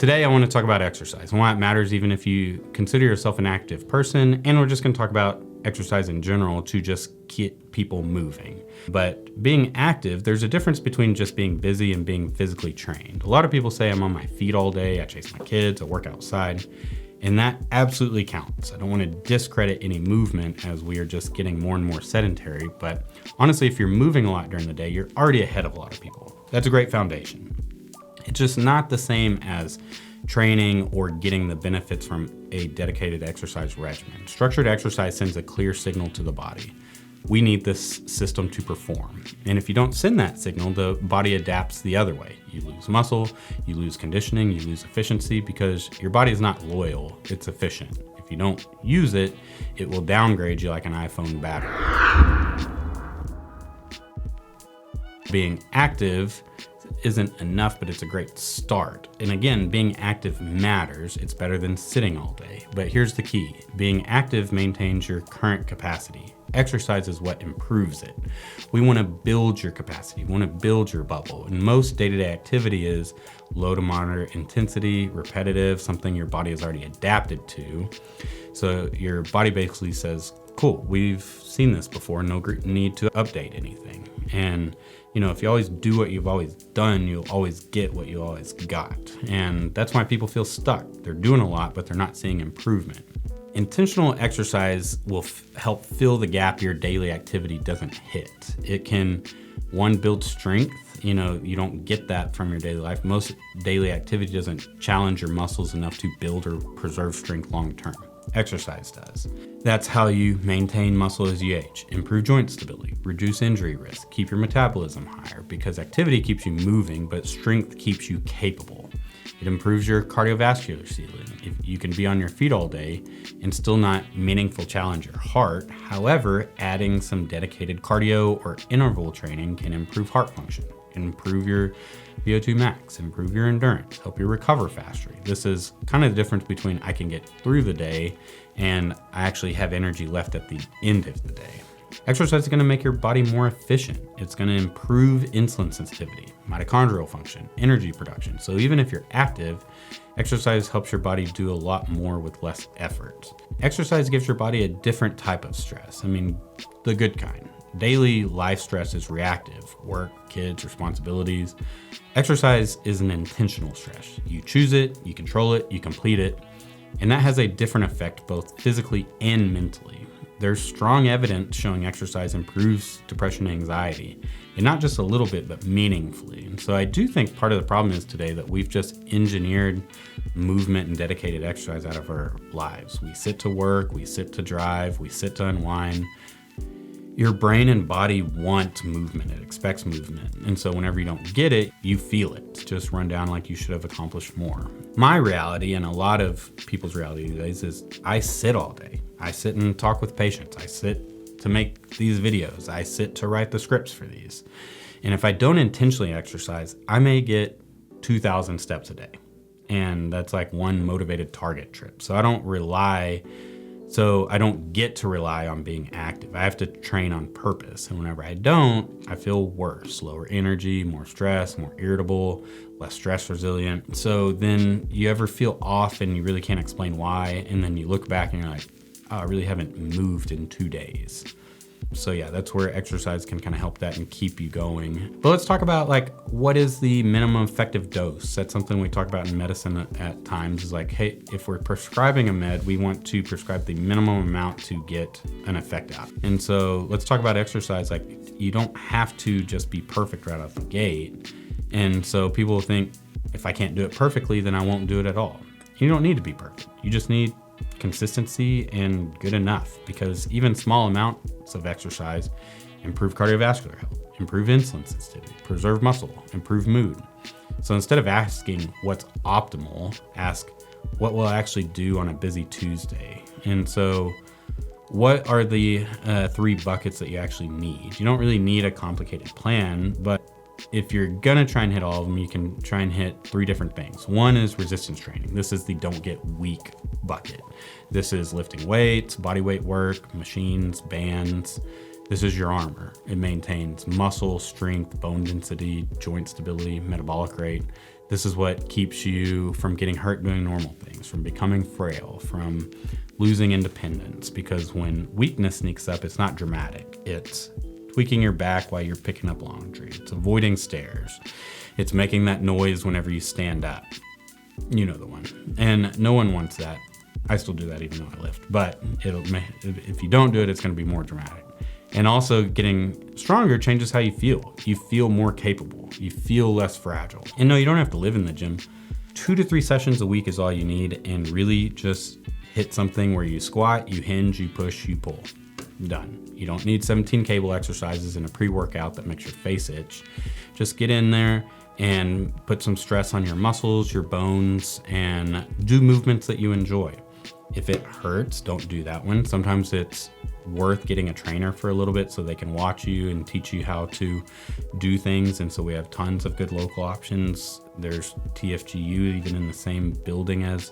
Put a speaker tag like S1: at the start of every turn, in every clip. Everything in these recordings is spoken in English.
S1: Today, I want to talk about exercise and why it matters even if you consider yourself an active person, and we're just going to talk about exercise in general to just keep people moving. But being active, there's a difference between just being busy and being physically trained. A lot of people say I'm on my feet all day, I chase my kids, I work outside, and that absolutely counts. I don't want to discredit any movement as we are just getting more and more sedentary, but honestly, if you're moving a lot during the day, you're already ahead of a lot of people. That's a great foundation. It's just not the same as training or getting the benefits from a dedicated exercise regimen. Structured exercise sends a clear signal to the body. We need this system to perform. And if you don't send that signal, the body adapts the other way. You lose muscle, you lose conditioning, you lose efficiency because your body is not loyal, it's efficient. If you don't use it, it will downgrade you like an iPhone battery. Being active isn't enough, but it's a great start. And again, being active matters. It's better than sitting all day. But here's the key. Being active maintains your current capacity. Exercise is what improves it. We want to build your capacity. We want to build your bubble. And most day-to-day activity is low to moderate intensity, repetitive, something your body has already adapted to. So your body basically says, cool, we've seen this before, no need to update anything. And if you always do what you've always done, you'll always get what you always got. And that's why people feel stuck. They're doing a lot, but they're not seeing improvement. Intentional exercise will help fill the gap your daily activity doesn't hit. It can, one, build strength. You don't get that from your daily life. Most daily activity doesn't challenge your muscles enough to build or preserve strength long term. Exercise does. That's how you maintain muscle as you age, improve joint stability, reduce injury risk, keep your metabolism higher, because activity keeps you moving, but strength keeps you capable. It improves your cardiovascular ceiling. If you can be on your feet all day and still not meaningful challenge your heart. However, adding some dedicated cardio or interval training can improve heart function, improve your VO2 max, improve your endurance, help you recover faster. This is kind of the difference between I can get through the day and I actually have energy left at the end of the day. Exercise is going to make your body more efficient. It's going to improve insulin sensitivity, mitochondrial function, energy production. So even if you're active, exercise helps your body do a lot more with less effort. Exercise gives your body a different type of stress. The good kind. Daily life stress is reactive, work, kids, responsibilities. Exercise is an intentional stress. You choose it, you control it, you complete it, and that has a different effect both physically and mentally. There's strong evidence showing exercise improves depression and anxiety, and not just a little bit, but meaningfully. And so I do think part of the problem is today that we've just engineered movement and dedicated exercise out of our lives. We sit to work, we sit to drive, we sit to unwind. Your brain and body want movement, it expects movement. And so whenever you don't get it, you feel it just run down like you should have accomplished more. My reality, and a lot of people's reality these days, is I sit all day. I sit and talk with patients. I sit to make these videos. I sit to write the scripts for these. And if I don't intentionally exercise, I may get 2,000 steps a day. And that's like one motivated target trip. So I don't get to rely on being active. I have to train on purpose. And whenever I don't, I feel worse, lower energy, more stress, more irritable, less stress resilient. So then you ever feel off and you really can't explain why. And then you look back and you're like, oh, I really haven't moved in 2 days. So yeah, that's where exercise can kind of help that and keep you going. But let's talk about what is the minimum effective dose? That's something we talk about in medicine at times is hey, if we're prescribing a med, we want to prescribe the minimum amount to get an effect out. And so let's talk about exercise. You don't have to just be perfect right out the gate. And so people think if I can't do it perfectly, then I won't do it at all. You don't need to be perfect. You just need consistency and good enough, because even small amounts of exercise improve cardiovascular health, improve insulin sensitivity, preserve muscle, improve mood. So instead of asking what's optimal, ask what will I actually do on a busy Tuesday. And so what are the 3 buckets that you actually need? You don't really need a complicated plan, but if you're gonna try and hit all of them, you can try and hit 3 different things. One is resistance training. This is the don't get weak bucket. This is lifting weights, body weight work, machines, bands. This is your armor. It maintains muscle, strength, bone density, joint stability, metabolic rate. This is what keeps you from getting hurt doing normal things, from becoming frail, from losing independence. Because when weakness sneaks up, it's not dramatic. It's tweaking your back while you're picking up laundry. It's avoiding stairs. It's making that noise whenever you stand up. You know the one. And no one wants that. I still do that even though I lift. But if you don't do it, it's going to be more dramatic. And also getting stronger changes how you feel. You feel more capable. You feel less fragile. And no, you don't have to live in the gym. 2 to 3 sessions a week is all you need, and really just hit something where you squat, you hinge, you push, you pull. Done. You don't need 17 cable exercises and a pre-workout that makes your face itch. Just get in there and put some stress on your muscles, your bones, and do movements that you enjoy. If it hurts, don't do that one. Sometimes it's worth getting a trainer for a little bit so they can watch you and teach you how to do things. And so we have tons of good local options. There's TFGU even in the same building as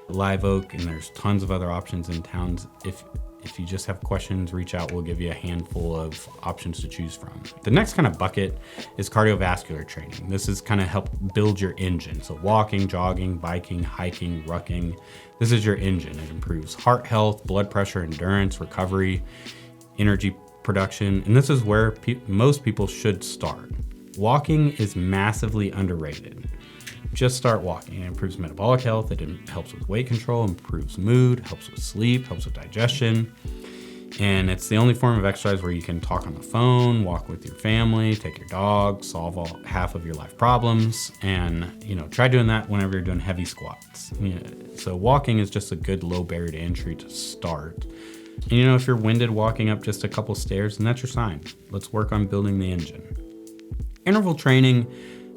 S1: Live Oak, and there's tons of other options in towns. If you just have questions, reach out. We'll give you a handful of options to choose from. The next kind of bucket is cardiovascular training. This is kind of help build your engine. So walking, jogging, biking, hiking, rucking. This is your engine. It improves heart health, blood pressure, endurance, recovery, energy production. And this is where most people should start. Walking is massively underrated. Just start walking. It improves metabolic health. It helps with weight control, improves mood, helps with sleep, helps with digestion. And it's the only form of exercise where you can talk on the phone, walk with your family, take your dog, solve half of your life problems. And, try doing that whenever you're doing heavy squats. So walking is just a good low barrier to entry to start. And, if you're winded walking up just a couple stairs, then that's your sign. Let's work on building the engine. Interval training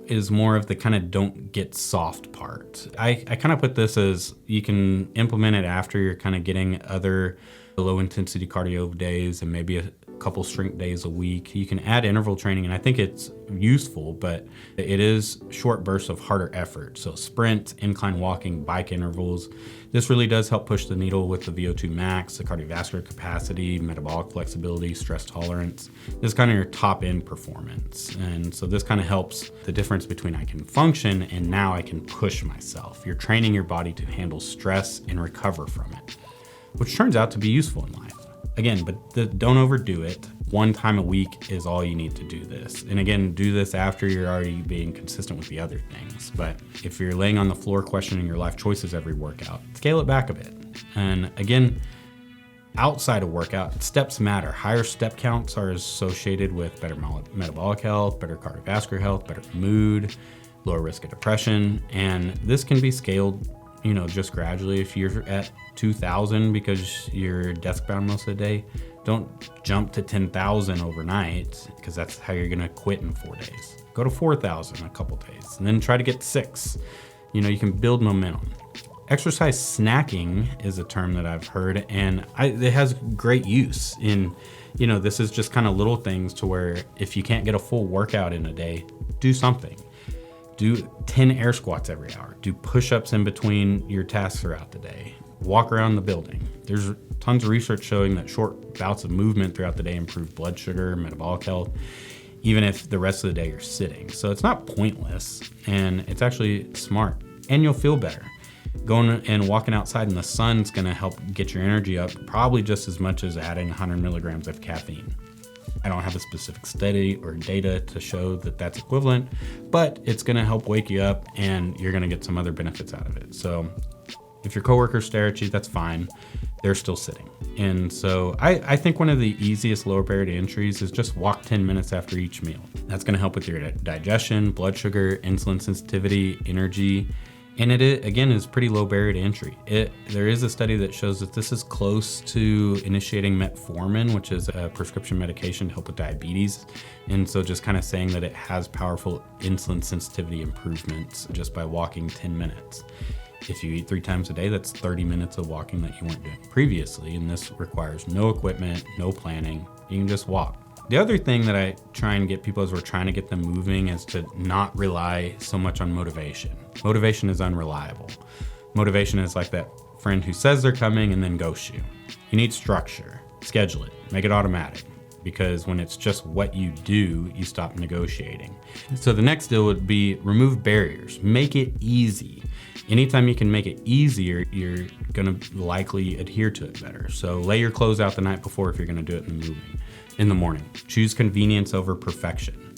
S1: is more of the kind of don't get soft part. I kind of put this as you can implement it after you're kind of getting other low intensity cardio days and maybe a couple strength days a week. You can add interval training, and I think it's useful, but it is short bursts of harder effort. So sprint, incline walking, bike intervals. This really does help push the needle with the VO2 max, the cardiovascular capacity, metabolic flexibility, stress tolerance. This is kind of your top end performance. And so this kind of helps the difference between I can function and now I can push myself. You're training your body to handle stress and recover from it, which turns out to be useful in life. Again, but don't overdo it. 1 time a week is all you need to do this. And again, do this after you're already being consistent with the other things. But if you're laying on the floor questioning your life choices every workout, scale it back a bit. And again, outside of workout, steps matter. Higher step counts are associated with better metabolic health, better cardiovascular health, better mood, lower risk of depression. And this can be scaled just gradually. If you're at 2,000 because you're desk bound most of the day, don't jump to 10,000 overnight, because that's how you're gonna quit in 4 days. Go to 4,000 a couple days and then try to get to 6. You can build momentum. Exercise snacking is a term that I've heard, and it has great use in, this is just kind of little things to where if you can't get a full workout in a day, do something. Do 10 air squats every hour. Do push-ups in between your tasks throughout the day. Walk around the building. There's tons of research showing that short bouts of movement throughout the day improve blood sugar, metabolic health, even if the rest of the day you're sitting. So it's not pointless, and it's actually smart, and you'll feel better. Going and walking outside in the sun's gonna help get your energy up probably just as much as adding 100 milligrams of caffeine. I don't have a specific study or data to show that that's equivalent, but it's gonna help wake you up and you're gonna get some other benefits out of it. So if your coworkers stare at you, that's fine. They're still sitting. And so I think one of the easiest lower barrier to entries is just walk 10 minutes after each meal. That's gonna help with your digestion, blood sugar, insulin sensitivity, energy. And it, again, is pretty low barrier to entry. There is a study that shows that this is close to initiating metformin, which is a prescription medication to help with diabetes. And so just kind of saying that it has powerful insulin sensitivity improvements just by walking 10 minutes. If you eat 3 times a day, that's 30 minutes of walking that you weren't doing previously. And this requires no equipment, no planning. You can just walk. The other thing that I try and get people as we're trying to get them moving is to not rely so much on motivation. Motivation is unreliable. Motivation is like that friend who says they're coming and then ghosts you. You need structure. Schedule it. Make it automatic. because when it's just what you do, you stop negotiating. So the next deal would be remove barriers, make it easy. Anytime you can make it easier, you're gonna likely adhere to it better. So lay your clothes out the night before if you're gonna do it in the morning. Choose convenience over perfection.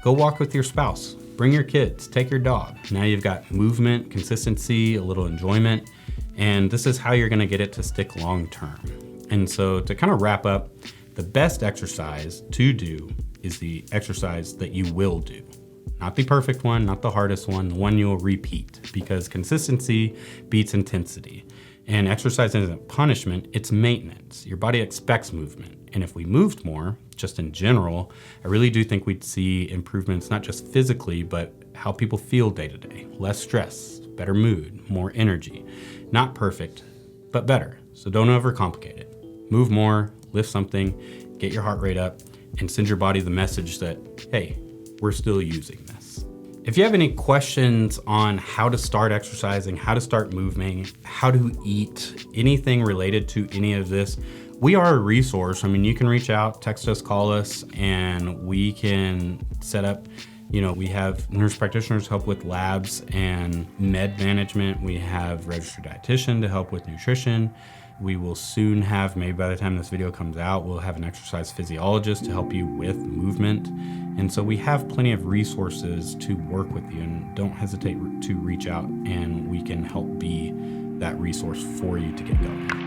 S1: Go walk with your spouse, bring your kids, take your dog. Now you've got movement, consistency, a little enjoyment, and this is how you're gonna get it to stick long term. And so to kind of wrap up, the best exercise to do is the exercise that you will do. Not the perfect one, not the hardest one, the one you'll repeat, because consistency beats intensity. And exercise isn't punishment, it's maintenance. Your body expects movement. And if we moved more, just in general, I really do think we'd see improvements, not just physically, but how people feel day to day. Less stress, better mood, more energy. Not perfect, but better. So don't overcomplicate it. Move more, lift something, get your heart rate up, and send your body the message that, hey, we're still using this. If you have any questions on how to start exercising, how to start moving, how to eat, anything related to any of this, we are a resource. I mean, you can reach out, text us, call us, and we can set up, we have nurse practitioners help with labs and med management. We have registered dietitian to help with nutrition. We will soon have, maybe by the time this video comes out, we'll have an exercise physiologist to help you with movement. And so we have plenty of resources to work with you, and don't hesitate to reach out and we can help be that resource for you to get going.